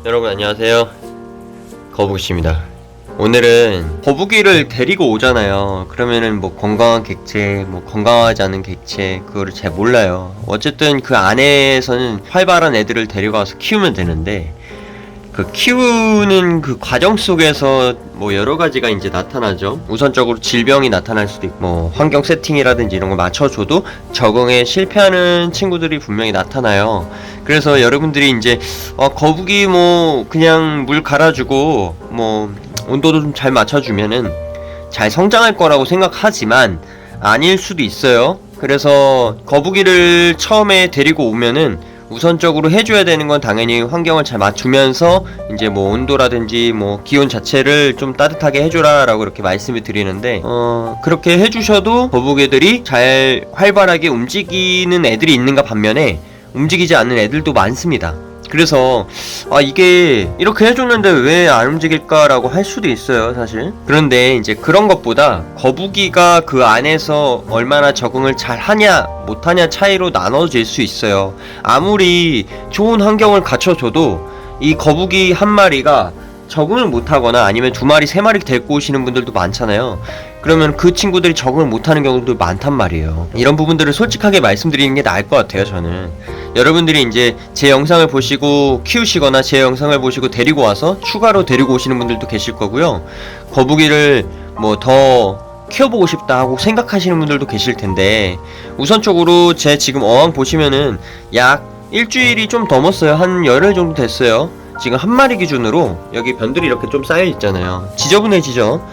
여러분 안녕하세요, 거북이씨입니다. 오늘은 거북이를 데리고 오잖아요. 그러면은 뭐 건강한 객체, 뭐 건강하지 않은 객체, 그거를 잘 몰라요. 어쨌든 그 안에서는 활발한 애들을 데려가서 키우면 되는데, 그 키우는 그 과정 속에서 뭐 여러 가지가 이제 나타나죠. 우선적으로 질병이 나타날 수도 있고, 뭐 환경 세팅이라든지 이런 거 맞춰줘도 적응에 실패하는 친구들이 분명히 나타나요. 그래서 여러분들이 이제 거북이 뭐 그냥 물 갈아주고 뭐 온도도 좀 잘 맞춰주면은 잘 성장할 거라고 생각하지만 아닐 수도 있어요. 그래서 거북이를 처음에 데리고 오면은 우선적으로 해줘야 되는 건 당연히 환경을 잘 맞추면서 이제 뭐 온도라든지 뭐 기온 자체를 좀 따뜻하게 해줘라 라고 이렇게 말씀을 드리는데, 그렇게 해주셔도 거북이들이 잘 활발하게 움직이는 애들이 있는가 반면에 움직이지 않는 애들도 많습니다. 그래서 이게 이렇게 해줬는데 왜 안 움직일까 라고 할 수도 있어요, 사실. 그런데 이제 그런 것보다 거북이가 그 안에서 얼마나 적응을 잘 하냐 못하냐 차이로 나눠질 수 있어요. 아무리 좋은 환경을 갖춰줘도 이 거북이 한 마리가 적응을 못하거나 아니면 두 마리 세 마리 데리고 오시는 분들도 많잖아요. 그러면 그 친구들이 적응을 못하는 경우도 많단 말이에요. 이런 부분들을 솔직하게 말씀드리는 게 나을 것 같아요, 저는. 여러분들이 이제 제 영상을 보시고 키우시거나 제 영상을 보시고 데리고 와서 추가로 데리고 오시는 분들도 계실 거고요. 거북이를 뭐 더 키워보고 싶다 하고 생각하시는 분들도 계실 텐데, 우선적으로 제 지금 어항 보시면은 약 일주일이 좀 넘었어요. 한 열흘 정도 됐어요. 지금 한 마리 기준으로 여기 변들이 이렇게 좀 쌓여 있잖아요. 지저분해지죠.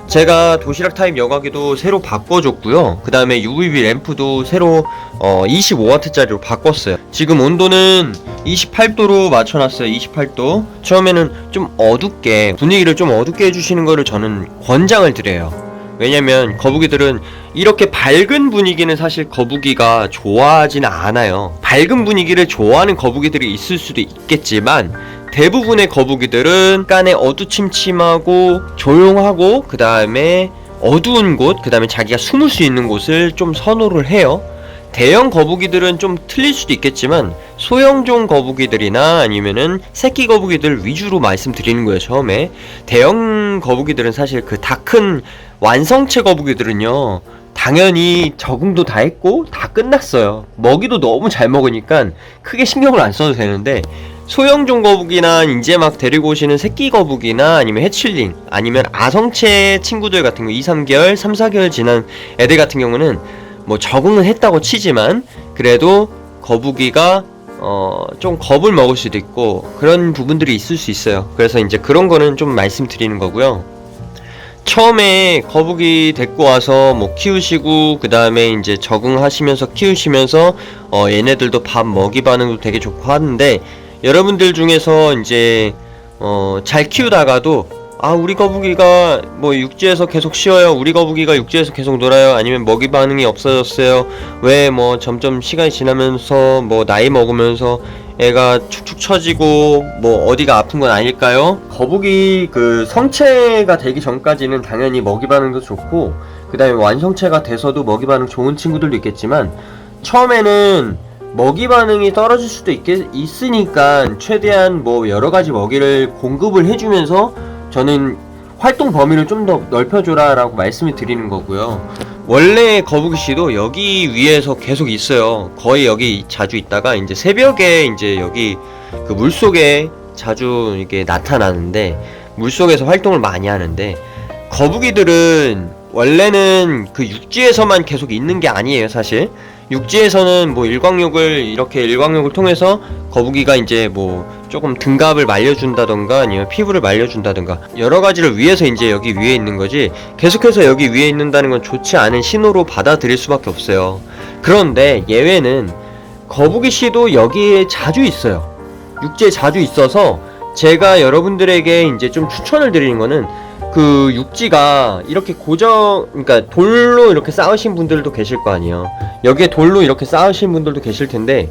제가 도시락 타입 여과기도 새로 바꿔줬고요. 그 다음에 UVB 램프도 새로 25W짜리로 바꿨어요. 지금 온도는 28도로 맞춰놨어요. 28도. 처음에는 좀 어둡게, 분위기를 좀 어둡게 해주시는 거를 저는 권장을 드려요. 왜냐면 거북이들은 이렇게 밝은 분위기는 사실 거북이가 좋아하진 않아요. 밝은 분위기를 좋아하는 거북이들이 있을 수도 있겠지만 대부분의 거북이들은 약간의 어두침침하고 조용하고 그 다음에 어두운 곳, 그 다음에 자기가 숨을 수 있는 곳을 좀 선호를 해요. 대형 거북이들은 좀 틀릴 수도 있겠지만 소형종 거북이들이나 아니면은 새끼 거북이들 위주로 말씀드리는 거예요, 처음에. 대형 거북이들은 사실 그 다 큰 완성체 거북이들은요, 당연히 적응도 다 했고 다 끝났어요. 먹이도 너무 잘 먹으니까 크게 신경을 안 써도 되는데, 소형종 거북이나 이제 막 데리고 오시는 새끼 거북이나 아니면 해칠링 아니면 아성체 친구들 같은 거 2, 3개월, 3, 4개월 지난 애들 같은 경우는 뭐 적응은 했다고 치지만 그래도 거북이가 좀 겁을 먹을 수도 있고 그런 부분들이 있을 수 있어요. 그래서 이제 그런 거는 좀 말씀드리는 거고요. 처음에 거북이 데리고 와서 뭐 키우시고 그 다음에 이제 적응하시면서 키우시면서 얘네들도 밥 먹이 반응도 되게 좋고 하는데, 여러분들 중에서 이제 잘 키우다가도 우리 거북이가 뭐 육지에서 계속 쉬어요, 우리 거북이가 육지에서 계속 놀아요, 아니면 먹이 반응이 없어졌어요, 왜 뭐 점점 시간이 지나면서 뭐 나이 먹으면서 애가 축축 처지고 뭐 어디가 아픈 건 아닐까요? 거북이 그 성체가 되기 전까지는 당연히 먹이 반응도 좋고 그 다음에 완성체가 돼서도 먹이 반응 좋은 친구들도 있겠지만, 처음에는 먹이 반응이 떨어질 수도 있으니까 최대한 뭐 여러가지 먹이를 공급을 해주면서 저는 활동 범위를 좀 더 넓혀줘라 라고 말씀을 드리는 거고요. 원래 거북이씨도 여기 위에서 계속 있어요. 거의 여기 자주 있다가 이제 새벽에 이제 여기 그 물속에 자주 이게 나타나는데, 물속에서 활동을 많이 하는데, 거북이들은 원래는 그 육지에서만 계속 있는 게 아니에요, 사실. 육지에서는 뭐 일광욕을 통해서 거북이가 이제 뭐 조금 등갑을 말려준다던가 아니면 피부를 말려준다던가 여러 가지를 위해서 이제 여기 위에 있는 거지, 계속해서 여기 위에 있는다는 건 좋지 않은 신호로 받아들일 수밖에 없어요. 그런데 예외는 거북이씨도 여기에 자주 있어요. 육지에 자주 있어서 제가 여러분들에게 이제 좀 추천을 드리는 거는, 그 육지가 이렇게 그러니까 돌로 이렇게 쌓으신 분들도 계실 거 아니에요. 여기에 돌로 이렇게 쌓으신 분들도 계실 텐데,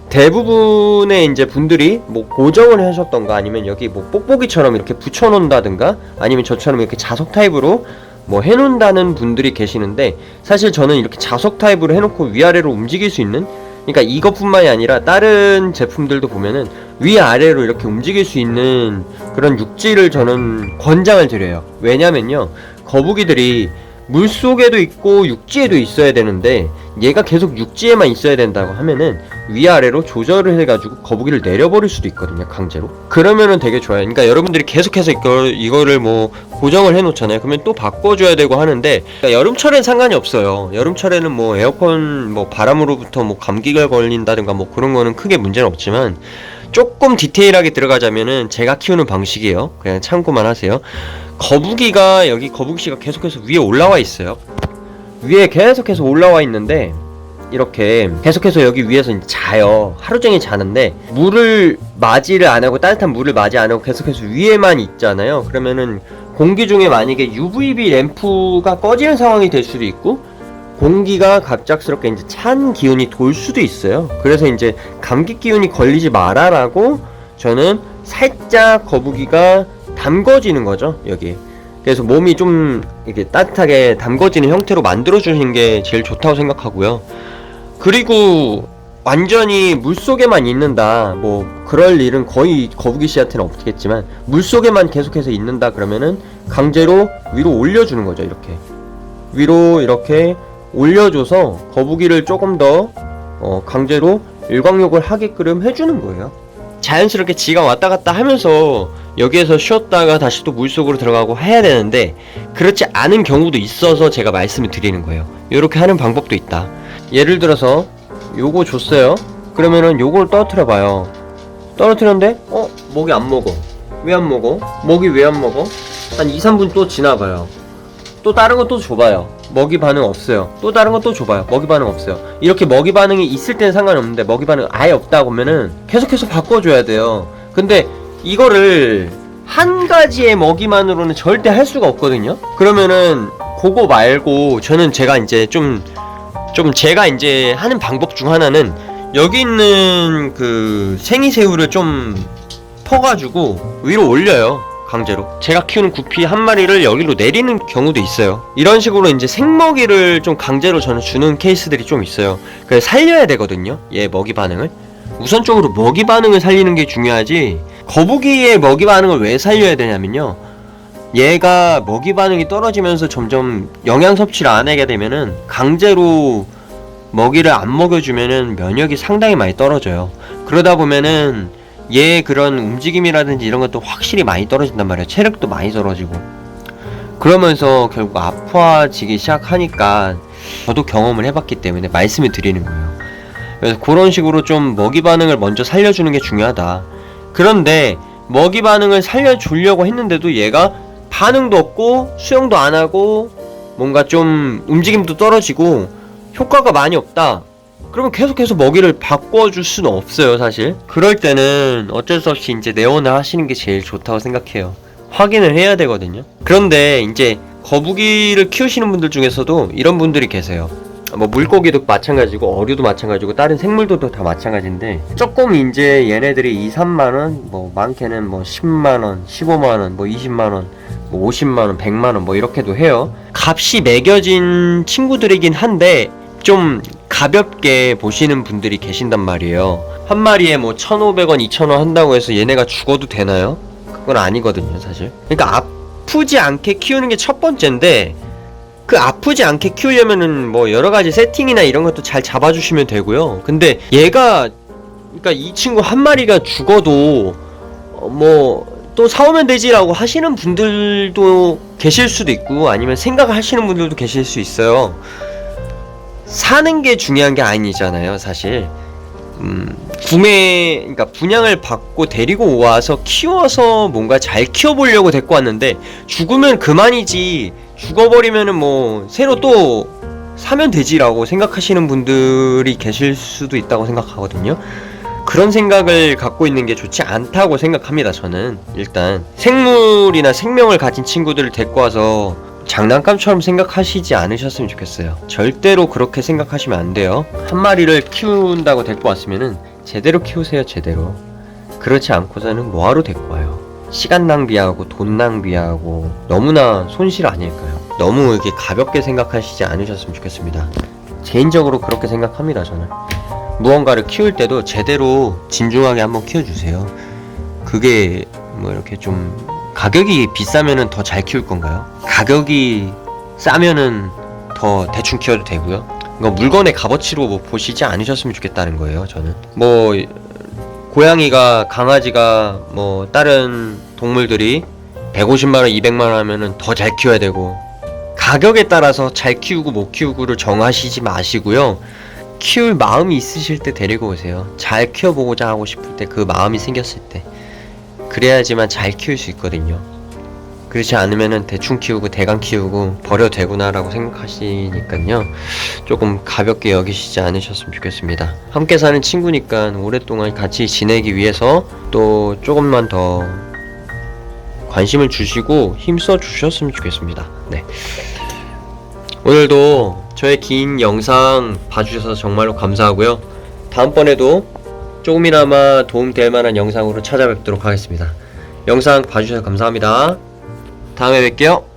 대부분의 이제 분들이 뭐 고정을 하셨던가 아니면 여기 뭐 뽁뽁이처럼 이렇게 붙여놓는다든가 아니면 저처럼 이렇게 자석 타입으로 뭐 해놓는다는 분들이 계시는데, 사실 저는 이렇게 자석 타입으로 해놓고 위아래로 움직일 수 있는 그러니까 이것뿐만이 아니라 다른 제품들도 보면은 위아래로 이렇게 움직일 수 있는 그런 육지를 저는 권장을 드려요. 왜냐면요, 거북이들이 물속에도 있고 육지에도 있어야 되는데 얘가 계속 육지에만 있어야 된다고 하면은 위아래로 조절을 해가지고 거북이를 내려버릴 수도 있거든요, 강제로. 그러면은 되게 좋아요. 그러니까 여러분들이 계속해서 이거를 뭐 고정을 해놓잖아요. 그러면 또 바꿔줘야 되고 하는데, 그러니까 여름철엔 상관이 없어요. 여름철에는 뭐 에어컨 뭐 바람으로부터 뭐 감기가 걸린다든가 뭐 그런 거는 크게 문제는 없지만, 조금 디테일하게 들어가자면은 제가 키우는 방식이에요. 그냥 참고만 하세요. 거북이가, 여기 거북이가 계속해서 위에 올라와 있어요. 위에 계속해서 올라와 있는데 이렇게 계속해서 여기 위에서 이제 자요. 하루종일 자는데 물을 맞이를 안하고, 따뜻한 물을 맞이 안하고 계속해서 위에만 있잖아요. 그러면은 공기 중에 만약에 UVB 램프가 꺼지는 상황이 될 수도 있고, 공기가 갑작스럽게 이제 찬 기운이 돌 수도 있어요. 그래서 이제 감기 기운이 걸리지 마라라고 저는 살짝 거북이가 담궈지는 거죠, 여기. 그래서 몸이 좀 이렇게 따뜻하게 담궈지는 형태로 만들어주는 게 제일 좋다고 생각하고요. 그리고 완전히 물속에만 있는다, 뭐 그럴 일은 거의 거북이 씨한테는 없겠지만, 물속에만 계속해서 있는다 그러면은 강제로 위로 올려주는 거죠. 이렇게 위로 이렇게 올려줘서 거북이를 조금 더 강제로 일광욕을 하게끔 해주는 거예요. 자연스럽게 지가 왔다 갔다 하면서 여기에서 쉬었다가 다시 또 물속으로 들어가고 해야 되는데, 그렇지 않은 경우도 있어서 제가 말씀을 드리는 거예요. 이렇게 하는 방법도 있다. 예를 들어서 요거 줬어요. 그러면은 요걸 떨어뜨려 봐요. 떨어뜨렸는데 먹이 안 먹어. 왜 안 먹어? 먹이 왜 안 먹어? 한 2-3분 또 지나가요. 또 다른 거 또 줘봐요. 먹이 반응 없어요. 또 다른 거 또 줘봐요. 먹이 반응 없어요. 이렇게 먹이 반응이 있을 때는 상관없는데 먹이 반응 아예 없다 보면은 계속해서 바꿔줘야 돼요. 근데 이거를 한 가지의 먹이만으로는 절대 할 수가 없거든요. 그러면은 그거 말고 저는 제가 이제 좀 제가 이제 하는 방법 중 하나는, 여기 있는 그 생이새우를 좀 퍼가지고 위로 올려요. 강제로. 제가 키우는 구피 한 마리를 여기로 내리는 경우도 있어요. 이런 식으로 이제 생먹이를 좀 강제로 저는 주는 케이스들이 좀 있어요. 그래서 살려야 되거든요, 얘 먹이 반응을. 우선적으로 먹이 반응을 살리는 게 중요하지, 거북이의 먹이 반응을 왜 살려야 되냐면요, 얘가 먹이 반응이 떨어지면서 점점 영양 섭취를 안 하게 되면은 강제로 먹이를 안 먹여주면은 면역이 상당히 많이 떨어져요. 그러다 보면은 얘 그런 움직임이라든지 이런 것도 확실히 많이 떨어진단 말이에요. 체력도 많이 떨어지고. 그러면서 결국 아파지기 시작하니까 저도 경험을 해봤기 때문에 말씀을 드리는 거예요. 그래서 그런 식으로 좀 먹이 반응을 먼저 살려주는 게 중요하다. 그런데 먹이 반응을 살려주려고 했는데도 얘가 반응도 없고 수영도 안 하고 뭔가 좀 움직임도 떨어지고 효과가 많이 없다. 그러면 계속해서 먹이를 바꿔줄 수는 없어요, 사실. 그럴 때는 어쩔 수 없이 이제 내원을 하시는 게 제일 좋다고 생각해요. 확인을 해야 되거든요. 그런데 이제 거북이를 키우시는 분들 중에서도 이런 분들이 계세요. 뭐 물고기도 마찬가지고 어류도 마찬가지고 다른 생물들도 다 마찬가지인데, 조금 이제 얘네들이 2-3만원, 뭐 많게는 뭐 10만원, 15만원, 뭐 20만원, 뭐 50만원, 100만원 뭐 이렇게도 해요. 값이 매겨진 친구들이긴 한데 좀 가볍게 보시는 분들이 계신단 말이에요. 한 마리에 뭐 1,500원, 2,000원 한다고 해서 얘네가 죽어도 되나요? 그건 아니거든요, 사실. 그러니까 아프지 않게 키우는 게 첫 번째인데, 그 아프지 않게 키우려면은 뭐 여러가지 세팅이나 이런 것도 잘 잡아주시면 되고요. 근데 얘가, 그러니까 이 친구 한 마리가 죽어도 뭐 또 사오면 되지라고 하시는 분들도 계실 수도 있고, 아니면 생각하시는 분들도 계실 수 있어요. 사는 게 중요한 게 아니잖아요, 사실. 그러니까 분양을 받고 데리고 와서 키워서 뭔가 잘 키워보려고 데리고 왔는데 죽으면 그만이지, 죽어버리면은 뭐 새로 또 사면 되지라고 생각하시는 분들이 계실 수도 있다고 생각하거든요. 그런 생각을 갖고 있는 게 좋지 않다고 생각합니다, 저는. 일단 생물이나 생명을 가진 친구들을 데리고 와서 장난감처럼 생각하시지 않으셨으면 좋겠어요. 절대로 그렇게 생각하시면 안 돼요. 한 마리를 키운다고 데리고 왔으면은 제대로 키우세요, 제대로. 그렇지 않고서는 뭐하러 데리고 와요. 시간 낭비하고 돈 낭비하고 너무나 손실 아닐까요? 너무 이렇게 가볍게 생각하시지 않으셨으면 좋겠습니다. 개인적으로 그렇게 생각합니다, 저는. 무언가를 키울 때도 제대로 진중하게 한번 키워주세요. 그게 뭐 이렇게 좀 가격이 비싸면은 더 잘 키울 건가요? 가격이 싸면은 더 대충 키워도 되고요. 이거 물건의 값어치로 뭐 보시지 않으셨으면 좋겠다는 거예요. 저는 뭐 고양이가, 강아지가, 뭐 다른 동물들이 150만원 200만원 하면은 더 잘 키워야 되고, 가격에 따라서 잘 키우고 못 키우고를 정하시지 마시고요. 키울 마음이 있으실 때 데리고 오세요. 잘 키워보고자 하고 싶을 때, 그 마음이 생겼을 때, 그래야지만 잘 키울 수 있거든요. 그렇지 않으면은 대충 키우고 대강 키우고 버려도 되구나라고 생각하시니까요. 조금 가볍게 여기시지 않으셨으면 좋겠습니다. 함께 사는 친구니까 오랫동안 같이 지내기 위해서 또 조금만 더 관심을 주시고 힘써 주셨으면 좋겠습니다. 네. 오늘도 저의 긴 영상 봐주셔서 정말로 감사하고요. 다음번에도 조금이나마 도움될 만한 영상으로 찾아뵙도록 하겠습니다. 영상 봐주셔서 감사합니다. 다음에 뵐게요.